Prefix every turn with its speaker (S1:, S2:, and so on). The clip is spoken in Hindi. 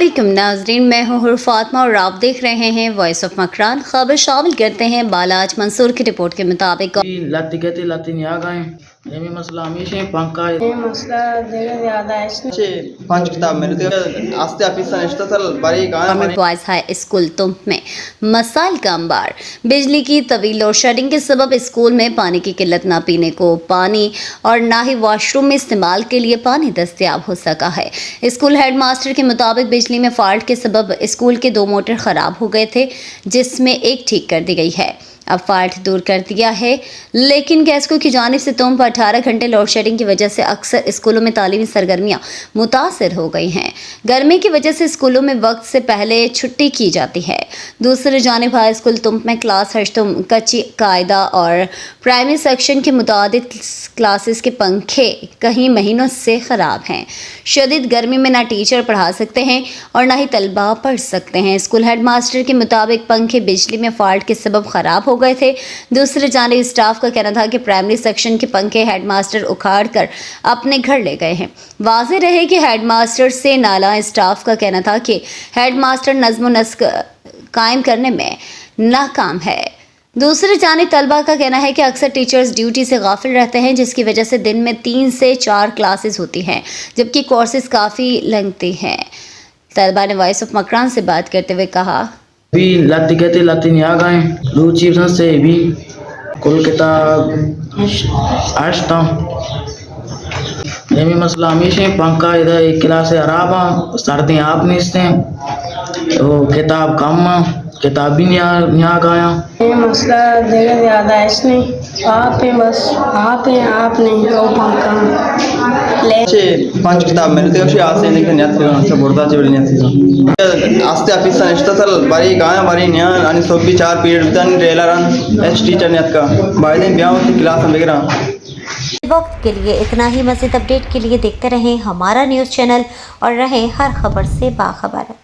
S1: नाजरीन, मैं हूँ फातिमा और आप देख रहे हैं वॉइस ऑफ मकरान। खबर शामिल करते हैं बालाज मंसूर की रिपोर्ट के मुताबिक
S2: मसला हमेशा पंखा
S3: मसला जगह ज़्यादा है
S4: पांच किताब मेरे आस्ते ऑफिसर इश्तसल बड़ी
S1: बॉयज हाई स्कूल तुम में मसाइल का अंबार। बिजली की तवील लोड शेडिंग के सबब स्कूल में पानी की किल्लत, ना पीने को पानी और ना ही वॉशरूम में इस्तेमाल के लिए पानी दस्तयाब हो सका है। स्कूल हेडमास्टर के मुताबिक बिजली में फॉल्ट के सबब स्कूल के 2 मोटर खराब हो गए थे, जिसमें एक ठीक कर दी गई है। अब फॉल्ट दूर कर दिया है, लेकिन गैस्को की जानिब से तुम पर 18 घंटे लोड शेडिंग की वजह से अक्सर स्कूलों में तालीमी सरगर्मियां मुतासर हो गई हैं। गर्मी की वजह से स्कूलों में वक्त से पहले छुट्टी की जाती है। दूसरी जानिब हाई स्कूल तुम में क्लास हश्तुम, कच्ची कायदा और प्राइमरी सेक्शन के मुतादिद क्लासेस के पंखे कई महीनों से ख़राब हैं। शदीद गर्मी में ना टीचर पढ़ा सकते हैं और ना ही तलबा पढ़ सकते हैं। स्कूल हेडमास्टर के मुताबिक पंखे बिजली में फॉल्ट के सबब ख़राब हो गए थे। दूसरे जानिब स्टाफ का कहना था कि प्राइमरी सेक्शन के पंखे हेडमास्टर उखाड़ कर अपने घर ले गए हैं। वाज़ेह रहे कि हेडमास्टर से नाला स्टाफ का कहना था कि हेडमास्टर नज़्म व नस्क कायम करने में नाकाम है। दूसरी जानिब तलबा का कहना है कि अक्सर टीचर्स ड्यूटी से गाफिल रहते हैं, जिसकी वजह से दिन में 3 से 4 क्लासेस होती हैं, जबकि कोर्सेज काफ़ी लगती हैं। तलबा ने वॉइस ऑफ मकरान से बात करते हुए कहा,
S2: भी लाती कहते लाती नहीं आ गए लूची से भी कुल किताब आश्ता ये मसला हमेशा पंखा इधर एक क्लास खराब सर्दी आप नहीं वो किताब कम किताब भी नहीं आ गया।
S3: ये मसला जगह ज़्यादा है इसमें आप हैं, बस आप हैं, आप नहीं हो पंखा ले
S4: पांच किताब मेरे आस्ते लेकिन बोलता आस्ते ऑफिसर इश्तसल बड़ी गाया बड़ी न्या आणि सोबी 4 पीरियड दन रेलरन एच टीचर ने का बाद में ब्याह की क्लास वगैरह।
S5: वक्त के लिए इतना ही। मज़ीद अपडेट के लिए देखते रहें हमारा न्यूज़ चैनल और रहें हर खबर से बाखबर।